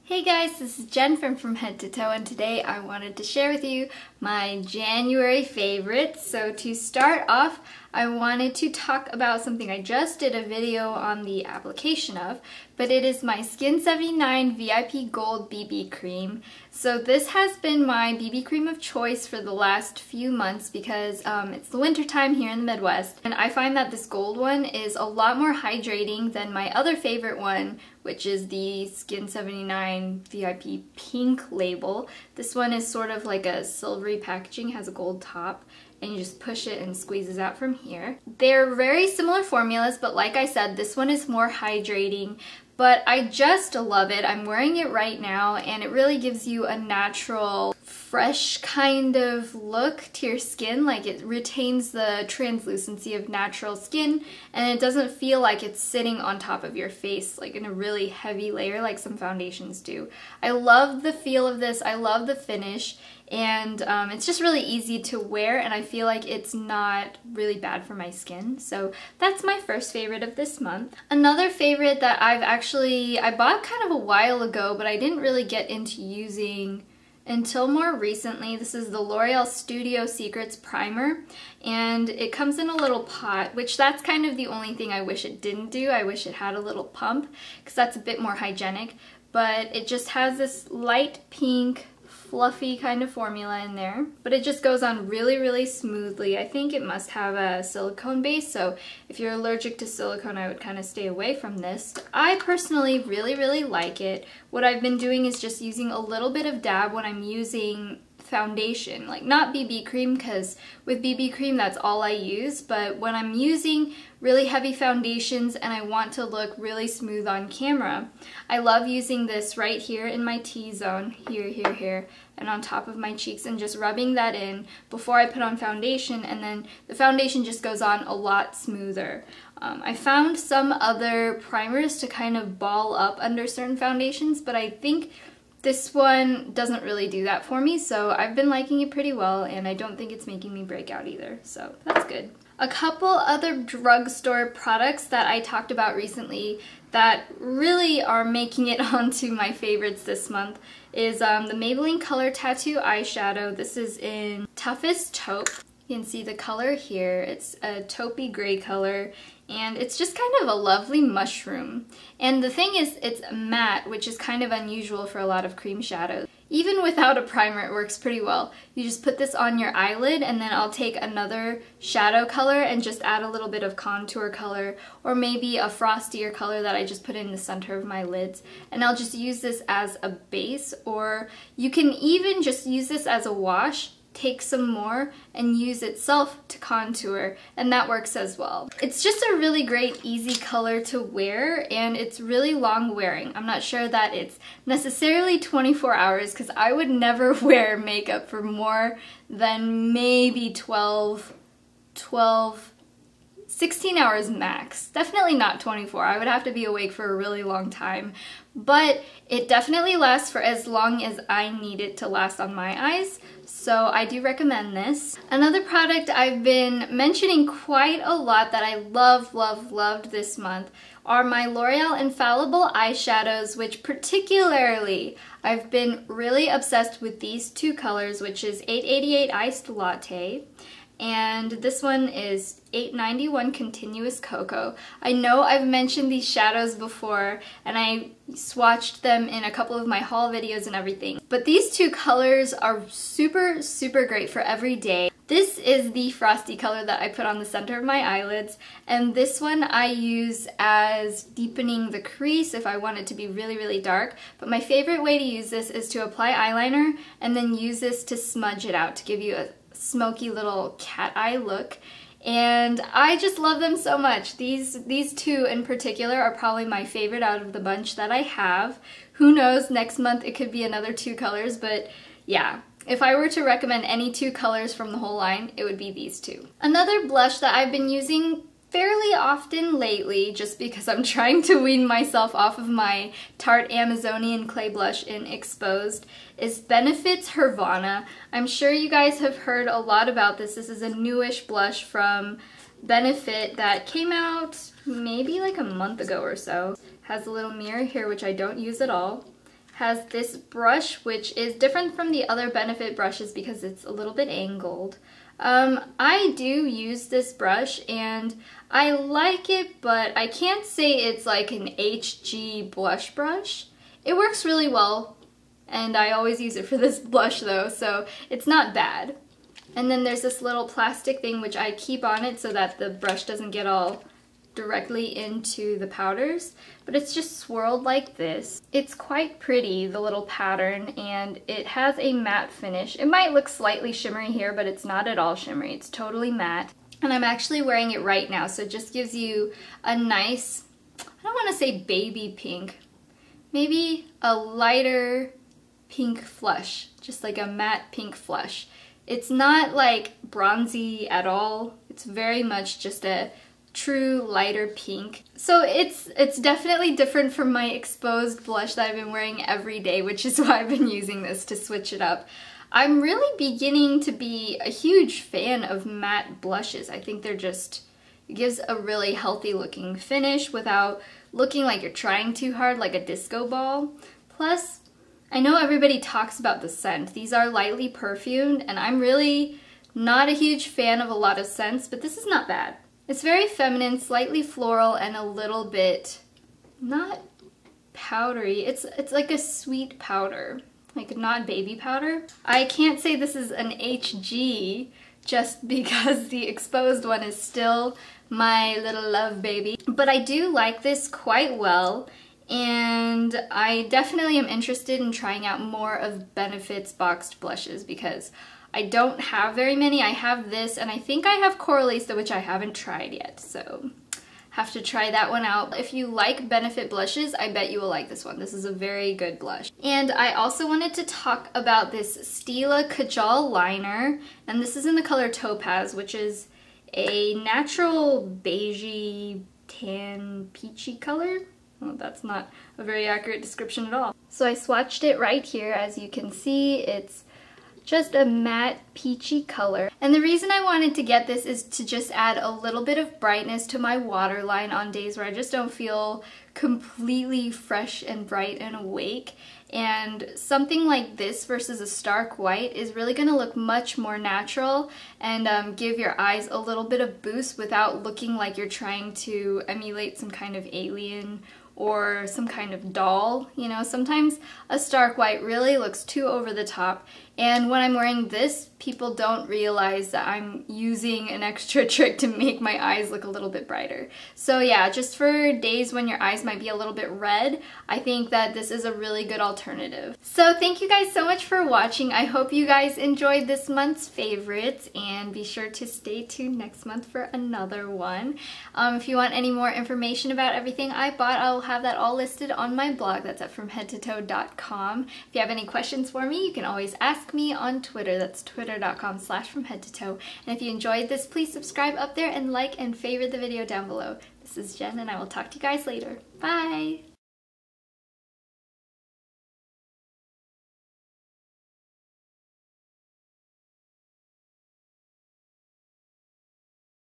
Hey guys, this is Jen from Head to Toe, and today I wanted to share with you my January favorites. So to start off, I wanted to talk about something I just did a video on the application of, but it is my Skin 79 VIP Gold BB Cream. So this has been my BB cream of choice for the last few months because it's the winter time here in the Midwest, and I find that this gold one is a lot more hydrating than my other favorite one, which is the Skin 79 VIP Pink label. This one is sort of like a silvery packaging, has a gold top, and you just push it and it squeezes out from here. They're very similar formulas, but like I said, this one is more hydrating, but I just love it. I'm wearing it right now, and it really gives you a natural, fresh kind of look to your skin. Like, it retains the translucency of natural skin, and it doesn't feel like it's sitting on top of your face like in a really heavy layer like some foundations do. I love the feel of this. I love the finish, and it's just really easy to wear, and I feel like it's not really bad for my skin. So that's my first favorite of this month. Another favorite that I bought kind of a while ago, but I didn't really get into using until more recently. This is the L'Oreal Studio Secrets Primer, and it comes in a little pot, which that's kind of the only thing I wish it didn't do. I wish it had a little pump, because that's a bit more hygienic, but it just has this light pink, fluffy kind of formula in there, but it just goes on really, really smoothly. I think it must have a silicone base, so if you're allergic to silicone, I would kind of stay away from this. I personally really, really like it. What I've been doing is just using a little bit of dab when I'm using foundation, like not BB cream, because with BB cream that's all I use, but when I'm using really heavy foundations and I want to look really smooth on camera, I love using this right here in my T-zone, here, and on top of my cheeks, and just rubbing that in before I put on foundation, and then the foundation just goes on a lot smoother. I found some other primers to kind of ball up under certain foundations, but I think this one doesn't really do that for me, so I've been liking it pretty well, and I don't think it's making me break out either, so that's good. A couple other drugstore products that I talked about recently that really are making it onto my favorites this month is the Maybelline Color Tattoo Eyeshadow. This is in Toughest Taupe. You can see the color here. It's a taupey gray color, and it's just kind of a lovely mushroom. And the thing is, it's matte, which is kind of unusual for a lot of cream shadows. Even without a primer, it works pretty well. You just put this on your eyelid, and then I'll take another shadow color and just add a little bit of contour color, or maybe a frostier color that I just put in the center of my lids. And I'll just use this as a base, or you can even just use this as a wash, take some more, and use itself to contour, and that works as well. It's just a really great, easy color to wear, and it's really long wearing. I'm not sure that it's necessarily 24 hours, because I would never wear makeup for more than maybe 16 hours max. Definitely not 24. I would have to be awake for a really long time. But it definitely lasts for as long as I need it to last on my eyes, so I do recommend this. Another product I've been mentioning quite a lot that I loved this month are my L'Oreal Infallible eyeshadows, which particularly I've been really obsessed with these two colors, which is 888 Iced Latte, and this one is 891 Continuous Cocoa. I know I've mentioned these shadows before, and I swatched them in a couple of my haul videos and everything, but these two colors are super, super great for every day. This is the frosty color that I put on the center of my eyelids, and this one I use as deepening the crease if I want it to be really, really dark, but my favorite way to use this is to apply eyeliner and then use this to smudge it out to give you a smoky little cat eye look, and I just love them so much. These two in particular are probably my favorite out of the bunch that I have. Who knows, next month it could be another two colors, but yeah. If I were to recommend any two colors from the whole line, it would be these two. Another blush that I've been using fairly often lately, just because I'm trying to wean myself off of my Tarte Amazonian Clay Blush in Exposed, is Benefit's Hervana. I'm sure you guys have heard a lot about this. This is a newish blush from Benefit that came out maybe like a month ago or so. Has a little mirror here, which I don't use at all. has this brush, which is different from the other Benefit brushes because it's a little bit angled. I do use this brush and I like it, but I can't say it's like an HG blush brush. It works really well, and I always use it for this blush though, so it's not bad. And then there's this little plastic thing which I keep on it so that the brush doesn't get all directly into the powders, but it's just swirled like this. It's quite pretty, the little pattern, and it has a matte finish. It might look slightly shimmery here, but it's not at all shimmery. It's totally matte. And I'm actually wearing it right now, so it just gives you a nice, I don't want to say baby pink, maybe a lighter pink flush, just like a matte pink flush. It's not like bronzy at all. It's very much just a true lighter pink. So it's definitely different from my exposed blush that I've been wearing every day, which is why I've been using this to switch it up. I'm really beginning to be a huge fan of matte blushes. I think they're just, it gives a really healthy looking finish without looking like you're trying too hard like a disco ball. Plus, I know everybody talks about the scent. These are lightly perfumed, and I'm really not a huge fan of a lot of scents, but this is not bad. It's very feminine, slightly floral, and a little bit, not powdery, it's like a sweet powder, like not baby powder. I can't say this is an HG just because the exposed one is still my little love baby, but I do like this quite well, and I definitely am interested in trying out more of Benefit's boxed blushes because I don't have very many. I have this, and I think I have Coral Lace, which I haven't tried yet, so have to try that one out. If you like Benefit blushes, I bet you will like this one. This is a very good blush. And I also wanted to talk about this Stila Kajal liner, and this is in the color Topaz, which is a natural beigey, tan, peachy color. Well, that's not a very accurate description at all. So I swatched it right here. As you can see, it's just a matte peachy color. And the reason I wanted to get this is to just add a little bit of brightness to my waterline on days where I just don't feel completely fresh and bright and awake. And something like this versus a stark white is really going to look much more natural and give your eyes a little bit of boost without looking like you're trying to emulate some kind of alien or some kind of doll. You know, sometimes a stark white really looks too over the top, and when I'm wearing this, people don't realize that I'm using an extra trick to make my eyes look a little bit brighter. So yeah, just for days when your eyes might be a little bit red, I think that this is a really good alternative. So thank you guys so much for watching. I hope you guys enjoyed this month's favorites, and be sure to stay tuned next month for another one. If you want any more information about everything I bought, I'll have that all listed on my blog. That's at FromHeadToToe.com. If you have any questions for me, you can always ask me on Twitter. That's twitter.com/FromHeadToToe. And if you enjoyed this, please subscribe up there and like and favorite the video down below. This is Jen, and I will talk to you guys later. Bye!